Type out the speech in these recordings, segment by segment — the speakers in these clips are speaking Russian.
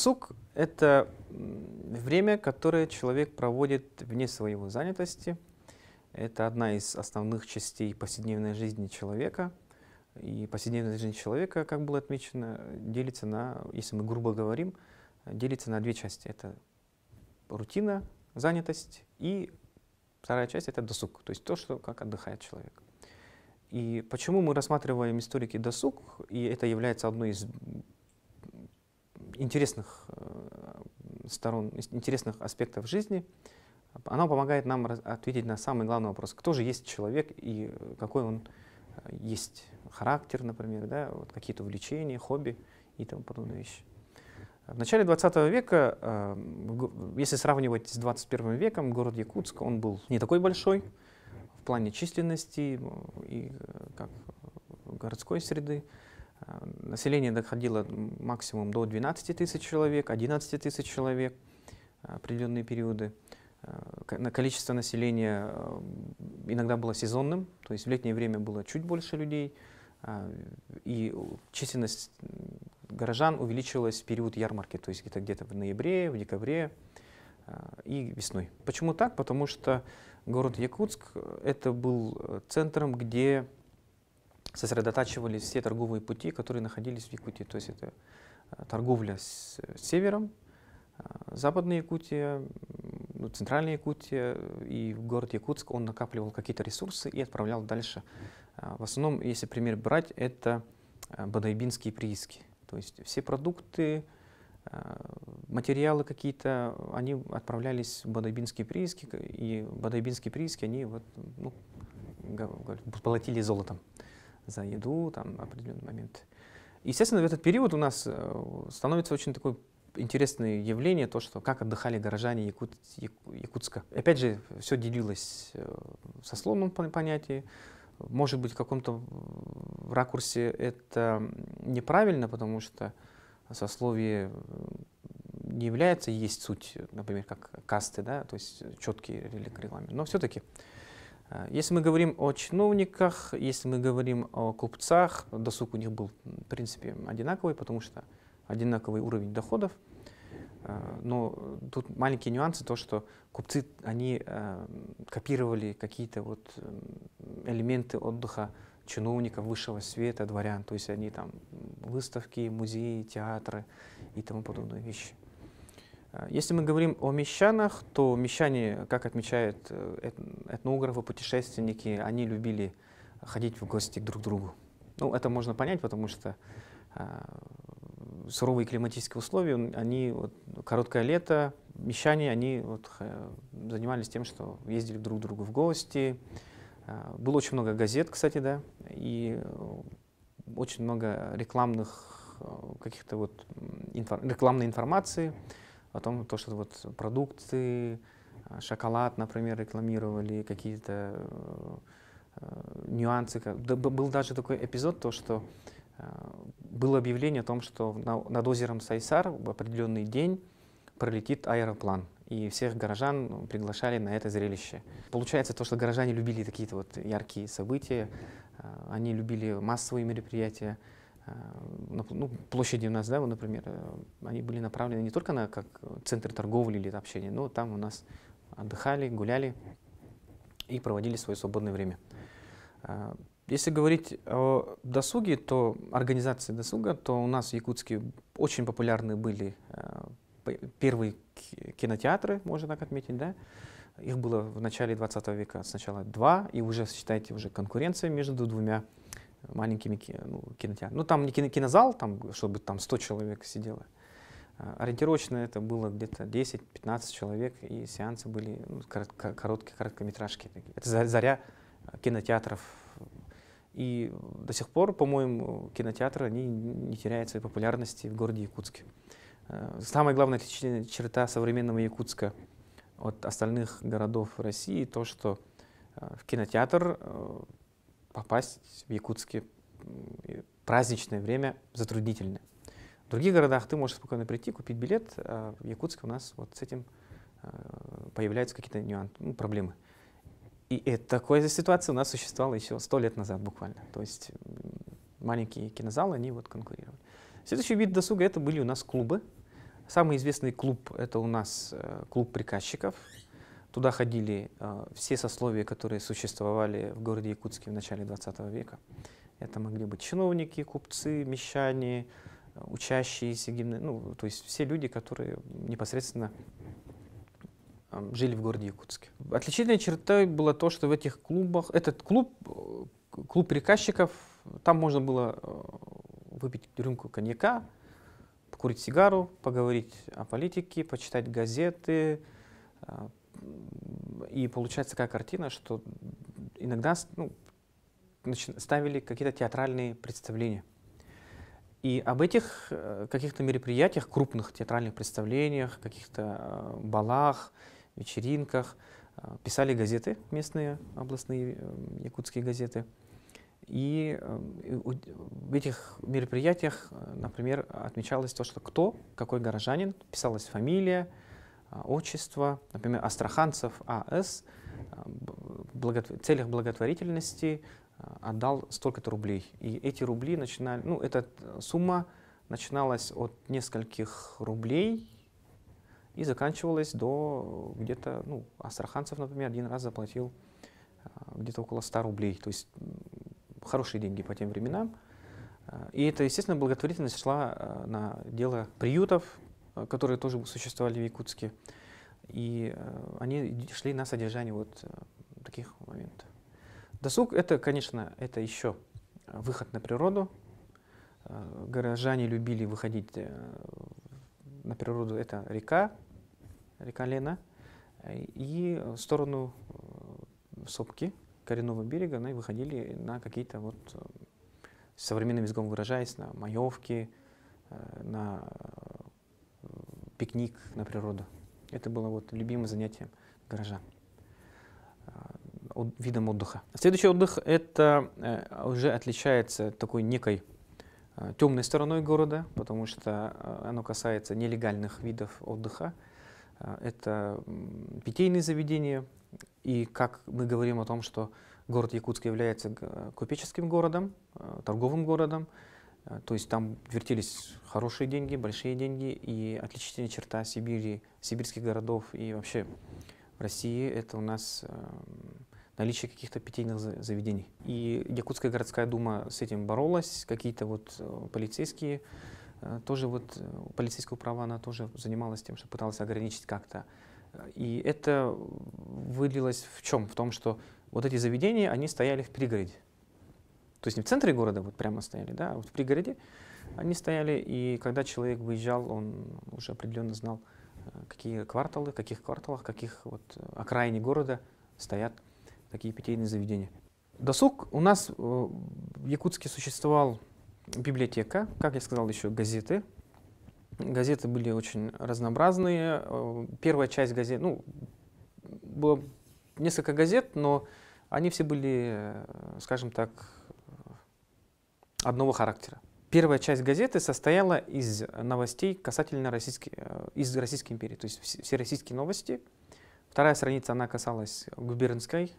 Досуг — это время, которое человек проводит вне своего занятости. Это одна из основных частей повседневной жизни человека. И повседневная жизнь человека, как было отмечено, делится на, если мы грубо говорим, делится на две части. Это рутина, занятость, и вторая часть — это досуг, то есть то, что, как отдыхает человек. И почему мы рассматриваем историки досуг, и это является одной из интересных сторон, интересных аспектов жизни, оно помогает нам ответить на самый главный вопрос: кто же есть человек и какой он есть характер, например, да, вот какие-то увлечения, хобби и тому подобные вещи. В начале 20 века, если сравнивать с 21 веком, город Якутск, он был не такой большой в плане численности и как городской среды. Население доходило максимум до 12 тысяч человек, 11 тысяч человек в определенные периоды. Количество населения иногда было сезонным, то есть в летнее время было чуть больше людей, и численность горожан увеличилась в период ярмарки, то есть это где-то в ноябре, в декабре и весной. Почему так? Потому что город Якутск — это был центром, где сосредотачивались все торговые пути, которые находились в Якутии. То есть это торговля с севером, Западная Якутия, Центральная Якутия, и город Якутск, он накапливал какие-то ресурсы и отправлял дальше. В основном, если пример брать, это бодайбинские прииски. То есть все продукты, материалы какие-то, они отправлялись в бодайбинские прииски, и бодайбинские прииски, они вот, ну, платили золотом за еду там, в определенный момент. Естественно, в этот период у нас становится очень такое интересное явление, то, что как отдыхали горожане Якутска. Опять же, все делилось в сословном понятии. Может быть, в каком-то ракурсе это неправильно, потому что сословие не является есть суть, например, как касты, да, то есть четкий регламент. Но все-таки, если мы говорим о чиновниках, если мы говорим о купцах, досуг у них был, в принципе, одинаковый, потому что одинаковый уровень доходов. Но тут маленькие нюансы, то, что купцы, они копировали какие-то вот элементы отдыха чиновников высшего света, дворян. То есть они там выставки, музеи, театры и тому подобные вещи. Если мы говорим о мещанах, то мещане, как отмечают этнографы, путешественники, они любили ходить в гости друг к другу. Ну, это можно понять, потому что суровые климатические условия, они, вот, короткое лето, мещане, они вот, занимались тем, что ездили друг к другу в гости. Было очень много газет, кстати, да, и очень много рекламных каких-то вот рекламной информации о том, то, что вот продукты, шоколад, например, рекламировали, какие-то нюансы. Был даже такой эпизод, то, что было объявление о том, что над озером Сайсар в определенный день пролетит аэроплан. И всех горожан приглашали на это зрелище. Получается то, что горожане любили какие-то вот яркие события, они любили массовые мероприятия. Ну, площади у нас, да, вот, например, они были направлены не только на как центр торговли или общения, но там у нас отдыхали, гуляли и проводили свое свободное время. Если говорить о досуге, то организации досуга, то у нас в Якутске очень популярны были первые кинотеатры, можно так отметить, да? Их было в начале 20 века сначала 2, и уже, считайте, уже конкуренция между двумя маленькими кинотеатрами. Ну, там не кинозал, там, чтобы там 100 человек сидело. Ориентировочно это было где-то 10-15 человек, и сеансы были короткометражки. Это заря кинотеатров. И до сих пор, по-моему, кинотеатры они не теряют своей популярности в городе Якутске. Самая главная отличительная черта современного Якутска от остальных городов России то, что в кинотеатр попасть в Якутске в праздничное время затруднительно. В других городах ты можешь спокойно прийти, купить билет, а в Якутске у нас вот с этим появляются какие-то нюансы, проблемы. И такая ситуация у нас существовала еще 100 лет назад буквально. То есть маленькие кинозалы, они вот конкурировали. Следующий вид досуга — это были у нас клубы. Самый известный клуб — это у нас клуб приказчиков. Туда ходили все сословия, которые существовали в городе Якутске в начале 20 века. Это могли быть чиновники, купцы, мещане, учащиеся, ну, то есть все люди, которые непосредственно жили в городе Якутске. Отличительной чертой было то, что в этих клубах, этот клуб приказчиков, там можно было выпить рюмку коньяка, покурить сигару, поговорить о политике, почитать газеты. И получается такая картина, что иногда ставили какие-то театральные представления. И об этих каких-то мероприятиях, крупных театральных представлениях, каких-то балах, вечеринках писали газеты, местные, областные якутские газеты. И в этих мероприятиях, например, отмечалось то, что кто, какой горожанин, писалась фамилия, отчество, например, Астраханцев А.С. в целях благотворительности отдал столько-то рублей. И эти рубли начинали, ну, эта сумма начиналась от нескольких рублей и заканчивалась до где-то, ну, Астраханцев, например, один раз заплатил где-то около 100 рублей. То есть хорошие деньги по тем временам. И это, естественно, благотворительность шла на дело приютов, которые тоже существовали в Якутске. И они шли на содержание вот таких моментов. Досуг — это, конечно, это еще выход на природу. Горожане любили выходить на природу. Это река Лена. И в сторону сопки, коренного берега, они выходили на какие-то вот, современным языком выражаясь, на маевки, на пикник на природу. Это было вот любимым занятием горожан, видом отдыха. Следующий отдых — это уже отличается такой некой темной стороной города, потому что оно касается нелегальных видов отдыха. Это питейные заведения. И как мы говорим о том, что город Якутск является купеческим городом, торговым городом, то есть там вертелись хорошие деньги, большие деньги, и отличительная черта Сибири, сибирских городов и вообще в России — это у нас наличие каких-то питейных заведений. И Якутская городская дума с этим боролась, какие-то вот полицейские, тоже вот полицейское право, она тоже занималась тем, что пыталась ограничить как-то. И это вылилось в чем? В том, что вот эти заведения, они стояли в пригороде. То есть не в центре города вот прямо стояли, да, а вот в пригороде они стояли, и когда человек выезжал, он уже определенно знал, какие кварталы, в каких кварталах, каких вот окраине города стоят такие питейные заведения. Досуг. У нас в Якутске существовала библиотека, как я сказал, еще газеты. Газеты были очень разнообразные. Первая часть газет, ну, было несколько газет, но они все были, скажем так, одного характера. Первая часть газеты состояла из новостей касательно из Российской империи, то есть все российские новости. Вторая страница, она касалась губернской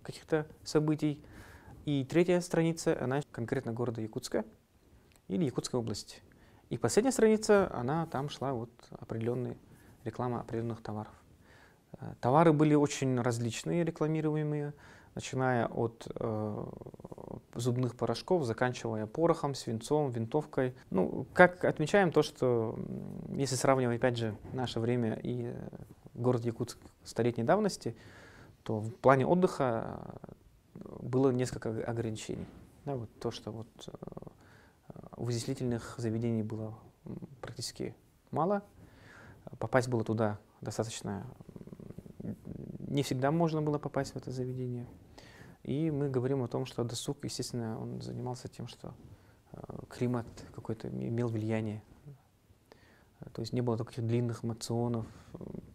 каких-то событий. И третья страница, она конкретно города Якутска или Якутской области. И последняя страница, она там шла вот определенная реклама определенных товаров. Товары были очень различные, рекламируемые, начиная от зубных порошков, заканчивая порохом, свинцом, винтовкой. Ну, как отмечаем то, что если сравнивать, опять же, наше время и город Якутск столетней давности, то в плане отдыха было несколько ограничений. Да, вот то, что вот увеселительных заведений было практически мало. Попасть было туда достаточно... Не всегда можно было попасть в это заведение. И мы говорим о том, что досуг, естественно, он занимался тем, что климат какой-то имел влияние. То есть не было таких длинных моционов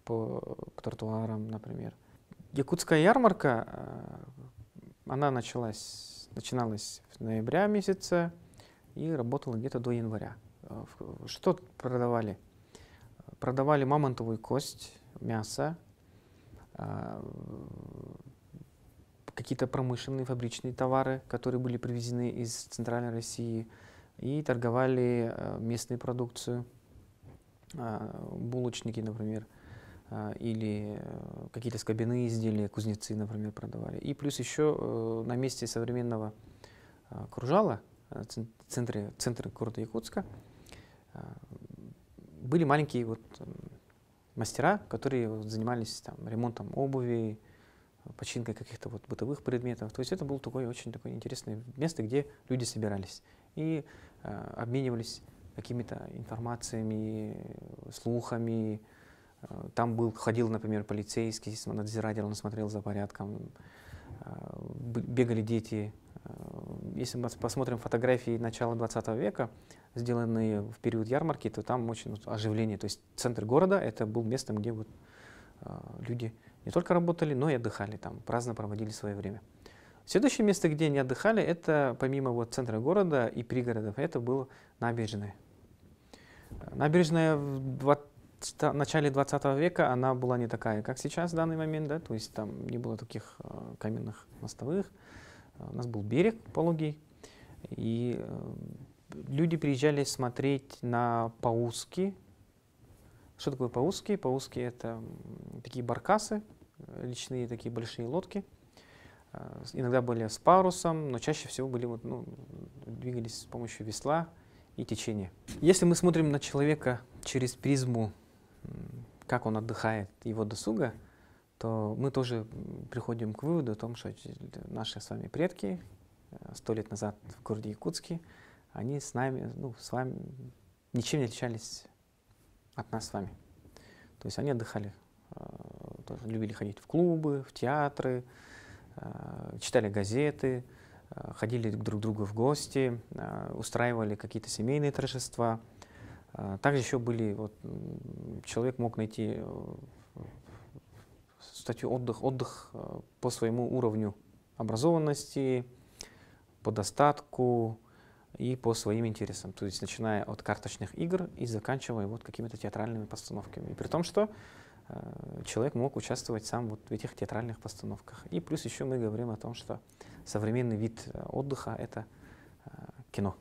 по тротуарам, например. Якутская ярмарка, она начиналась в ноября месяце и работала где-то до января. Что продавали? Продавали мамонтовую кость, мясо, какие-то промышленные, фабричные товары, которые были привезены из Центральной России, и торговали местной продукцию. булочники, например, или какие-то скобяные изделия, кузнецы, например, продавали. И плюс еще на месте современного Кружала, центре города Якутска, были маленькие вот мастера, которые занимались там ремонтом обуви, починкой каких-то вот бытовых предметов. То есть это было очень такое интересное место, где люди собирались и обменивались какими-то информациями, слухами. Там ходил, например, полицейский, надзиратель, он смотрел за порядком, бегали дети. Если мы посмотрим фотографии начала 20 века, сделанные в период ярмарки, то там очень оживление. То есть центр города — это был местом, где вот, люди не только работали, но и отдыхали, там праздно проводили свое время. Следующее место, где они отдыхали, это помимо вот центра города и пригородов, это была набережная. Набережная в начале 20 века, она была не такая, как сейчас в данный момент, да, то есть там не было таких каменных мостовых. У нас был берег пологий, и люди приезжали смотреть на пауски. Что такое пауски? Пауски — это такие баркасы, личные такие большие лодки. Иногда были с парусом, но чаще всего были двигались с помощью весла и течения. Если мы смотрим на человека через призму, как он отдыхает, его досуга, то мы тоже приходим к выводу о том, что наши с вами предки 100 лет назад в городе Якутске, они с нами, с вами ничем не отличались от нас с вами. То есть они отдыхали, тоже любили ходить в клубы, в театры, читали газеты, ходили друг к другу в гости, устраивали какие-то семейные торжества. Также еще человек мог найти статью отдых по своему уровню образованности, по достатку и по своим интересам. То есть начиная от карточных игр и заканчивая какими-то театральными постановками. И при том, что человек мог участвовать сам в этих театральных постановках. И плюс еще мы говорим о том, что современный вид отдыха — это кино.